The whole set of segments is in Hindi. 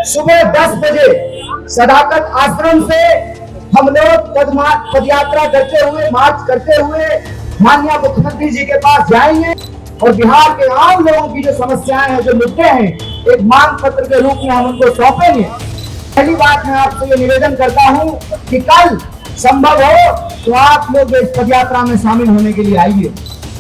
सुबह 10 बजे सदाकत आश्रम से हम लोग पदयात्रा करते हुए, मार्च करते हुए माननीय मुख्यमंत्री जी के पास जाएंगे और बिहार के आम लोगों की जो समस्याएं हैं, जो मुद्दे हैं, एक मांग पत्र के रूप में हम उनको सौंपेंगे। पहली बात मैं आपसे ये निवेदन करता हूं कि कल संभव हो तो आप लोग इस पदयात्रा में शामिल होने के लिए आइए।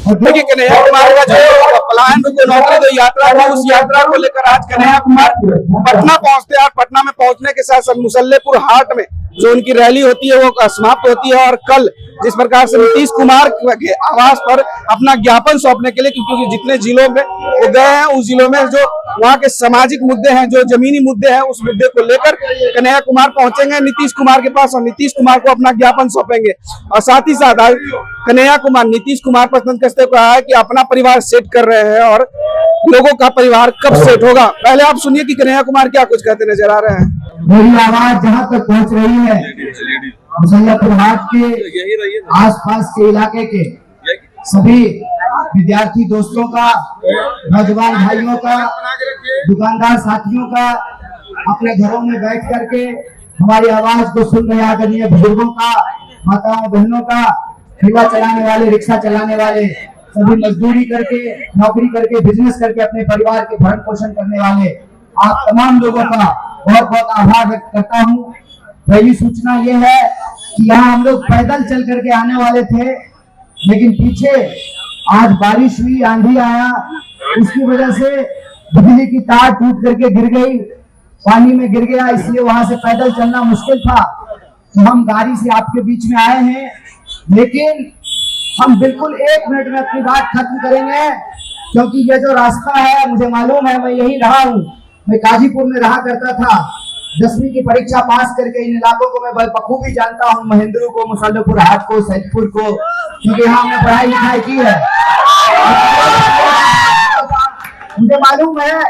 देखिए कन्हैया कुमार का जो प्लान को नौकरी जो यात्रा थी, उस यात्रा को लेकर आज कन्हैया कुमार पटना पहुंचते हैं और पटना में पहुंचने के साथ साथ मुसल्लेपुर हाट में जो उनकी रैली होती है वो समाप्त होती है। और कल जिस प्रकार से नीतीश कुमार के आवास पर अपना ज्ञापन सौंपने के लिए, क्योंकि जितने जिलों में वो गए हैं उस जिलों में जो वहाँ के सामाजिक मुद्दे हैं, जो जमीनी मुद्दे हैं, उस मुद्दे को लेकर कन्हैया कुमार पहुंचेंगे नीतीश कुमार के पास और नीतीश कुमार को अपना ज्ञापन सौंपेंगे। और साथ ही साथ कन्हैया कुमार नीतीश कुमार पर कसते हुए कहा है कि अपना परिवार सेट कर रहे हैं और लोगों का परिवार कब सेट होगा। पहले आप सुनिए कि कन्हैया कुमार क्या कुछ कहते नजर आ रहे हैं। मेरी आवाज जहाँ तक पहुँच रही है, मुसल्लेपुर हाट के आसपास के इलाके के सभी विद्यार्थी दोस्तों का, नौजवान भाइयों का, दुकानदार साथियों का, अपने घरों में बैठ करके हमारी आवाज को सुन रहे आदरणीय बुजुर्गों का, माताओं बहनों का, ठेला चलाने वाले, रिक्शा चलाने वाले, सभी मजदूरी करके, नौकरी करके, बिजनेस करके अपने परिवार के भरण पोषण करने वाले आप तमाम लोगों का बहुत बहुत आभार व्यक्त करता हूँ। पहली सूचना ये है कि यहाँ हम लोग पैदल चल करके आने वाले थे, लेकिन पीछे आज बारिश हुई, आंधी आया, उसकी वजह से बिजली की तार टूट करके गिर गई, पानी में गिर गया, इसलिए वहां से पैदल चलना मुश्किल था। तो हम गाड़ी से आपके बीच में आए हैं, लेकिन हम बिल्कुल 1 मिनट में अपनी बात खत्म करेंगे, क्योंकि ये जो रास्ता है मुझे मालूम है, मैं यही रहा हूँ, मैं काजीपुर में रहा करता था, 10वीं की परीक्षा पास करके इन इलाकों को मैं बखूबी जानता हूँ, महेंद्र को, मुसल्लेपुर हाट को, सैदपुर को, क्योंकि यहाँ हमने पढ़ाई लिखाई की है। मुझे मालूम है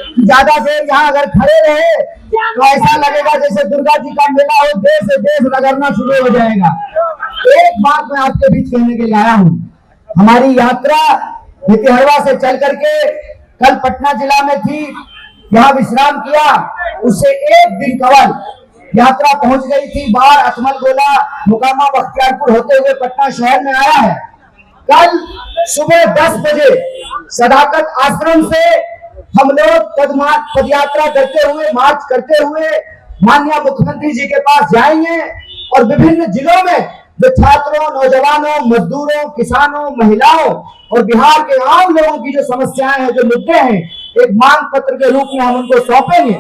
कि ज्यादा देर यहाँ अगर खड़े रहे तो ऐसा लगेगा जैसे दुर्गा जी का मेला हो, देश से देश रगड़ना शुरू हो जाएगा। एक बात मैं आपके बीच कहने के लिए आया हूँ, हमारी यात्रा भितिहरवा से चल करके कल पटना जिला में थी, यहाँ विश्राम किया, उससे 1 दिन कवल यात्रा पहुंच गई थी बाहर अकमल गोला, मोकामा, बख्तियारपुर होते हुए पटना शहर में आया है। कल सुबह 10 बजे सदाकत आश्रम से हम लोग पदयात्रा करते हुए, मार्च करते हुए माननीय मुख्यमंत्री जी के पास जाएंगे और विभिन्न जिलों में जो छात्रों, नौजवानों, मजदूरों, किसानों, महिलाओं और बिहार के आम लोगों की जो समस्याएं हैं, जो मुद्दे हैं, एक मांग पत्र के रूप में हम उनको सौंपेंगे।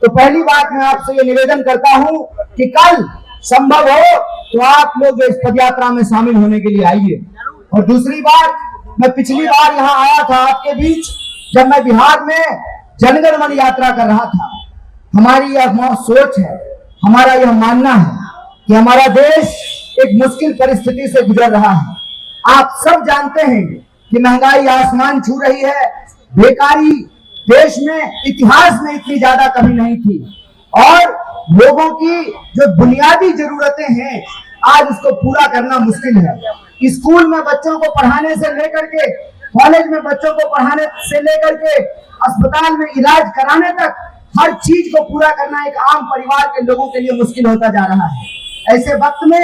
तो पहली बात मैं आपसे ये निवेदन करता हूं कि कल संभव हो तो आप लोग इस पदयात्रा में शामिल होने के लिए आइए। और दूसरी बात, मैं पिछली बार यहाँ आया था आपके बीच, जब मैं बिहार में जनगण मन यात्रा कर रहा था। हमारी यह सोच है, हमारा यह मानना है कि हमारा देश एक मुश्किल परिस्थिति से गुजर रहा है। आप सब जानते हैं कि महंगाई आसमान छू रही है, बेकारी देश में इतिहास में इतनी ज्यादा कभी नहीं थी, और लोगों की जो बुनियादी जरूरतें हैं आज उसको पूरा करना मुश्किल है। स्कूल में बच्चों को पढ़ाने से लेकर के, कॉलेज में बच्चों को पढ़ाने से लेकर के, अस्पताल में इलाज कराने तक हर चीज को पूरा करना एक आम परिवार के लोगों के लिए मुश्किल होता जा रहा है। ऐसे वक्त में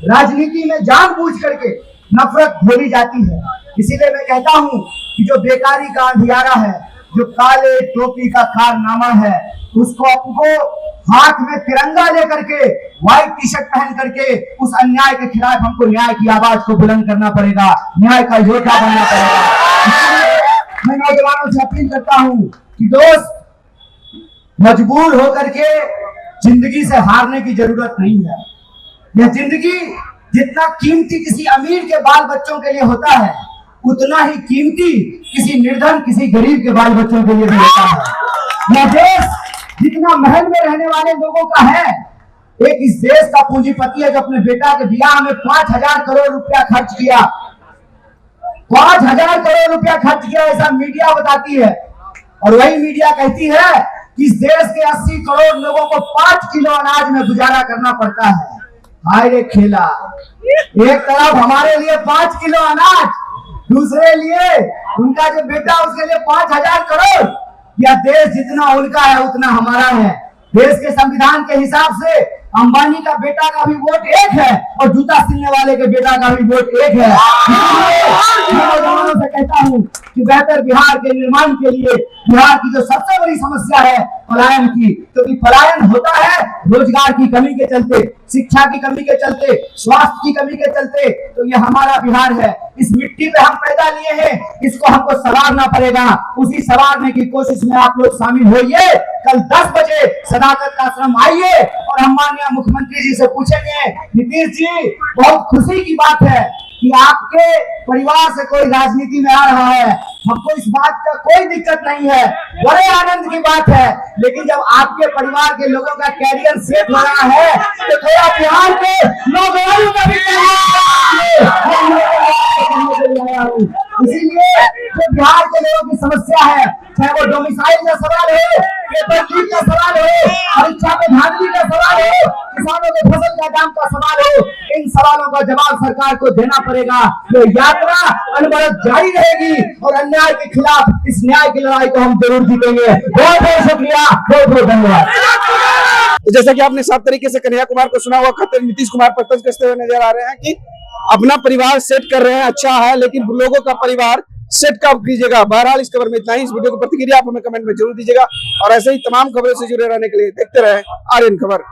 राजनीति में जानबूझ करके नफरत घोली जाती है। इसीलिए मैं कहता हूं कि जो बेकारी का अंधियारा है, जो काले टोपी का कारनामा है, उसको आपको हाथ में तिरंगा लेकर के, व्हाइट टी शर्ट पहन करके उस अन्याय के खिलाफ हमको न्याय की आवाज को बुलंद करना पड़ेगा, न्याय का योद्धा बनना पड़ेगा। मैं नौजवानों से अपील करता हूं कि दोस्त, मजबूर होकर के जिंदगी से हारने की जरूरत नहीं है। यह जिंदगी जितना कीमती किसी अमीर के बाल बच्चों के लिए होता है, उतना ही कीमती किसी निर्धन, किसी गरीब के बाल बच्चों के लिए भी होता है। यह देश जितना महल में रहने वाले लोगों का है, एक इस देश का पूंजीपति है जो अपने बेटा के ब्याह में 5,000 करोड़ रुपया खर्च किया, 5,000 करोड़ रुपया खर्च किया, ऐसा मीडिया बताती है। और वही मीडिया कहती है कि इस देश के 80 करोड़ लोगों को 5 किलो अनाज में गुजारा करना पड़ता है। हाय रे खेला, एक तरफ हमारे लिए 5 किलो अनाज, दूसरे लिए उनका जो बेटा उसके लिए 5,000 करोड़। यह देश जितना उनका है उतना हमारा है। देश के संविधान के हिसाब से अंबानी का बेटा का भी वोट एक है और जूता सिलने वाले के बेटा का भी वोट एक है। मैं नौजवानों से कहता हूँ कि बेहतर बिहार के निर्माण के लिए बिहार की जो सबसे बड़ी समस्या है पलायन की, क्योंकि पलायन होता है रोजगार की कमी के चलते, शिक्षा की कमी के चलते, स्वास्थ्य की कमी के चलते। तो ये हमारा बिहार है, इस मिट्टी पे हम पैदा लिए हैं, इसको हमको संवारना पड़ेगा। उसी संवारने की कोशिश में आप लोग शामिल होइए। कल 10 बजे सदाकत का आश्रम आइए और हम माननीय मुख्यमंत्री जी से पूछेंगे, नीतीश जी बहुत खुशी की बात है कि आपके परिवार से कोई राजनीति में आ रहा है, हमको इस बात का कोई दिक्कत नहीं है, बड़े आनंद की बात है। लेकिन जब आपके परिवार के लोगों का कैरियर सेट हो रहा है तो थोड़ा बिहार के नौजवानों का भी इसीलिए जो बिहार के लोगों की समस्या है, चाहे वो डोमिसाइल का सवाल हो, पेपर लीक का सवाल हो, परीक्षा में धांधली का सवाल हो, किसानों के फसल का दाम का सवाल हो, इन सवालों का जवाब सरकार को देना पड़ेगा। ये यात्रा अनवरत जारी रहेगी और अन्याय के खिलाफ इस न्याय की लड़ाई को हम जरूर जीतेंगे। बहुत बहुत शुक्रिया, बहुत बहुत धन्यवाद। तो जैसा कि आपने साफ तरीके से कन्हैया कुमार को सुना हुआ, खतर नीतीश कुमार पर तंज कसते हुए नजर आ रहे हैं कि अपना परिवार सेट कर रहे हैं, अच्छा है, लेकिन लोगों का परिवार सेट कब कीजिएगा। बहरहाल इस खबर में इतना ही। इस वीडियो को प्रतिक्रिया आप हमें कमेंट में जरूर दीजिएगा और ऐसे ही तमाम खबरों से जुड़े रहने के लिए देखते रहे आर्यन खबर।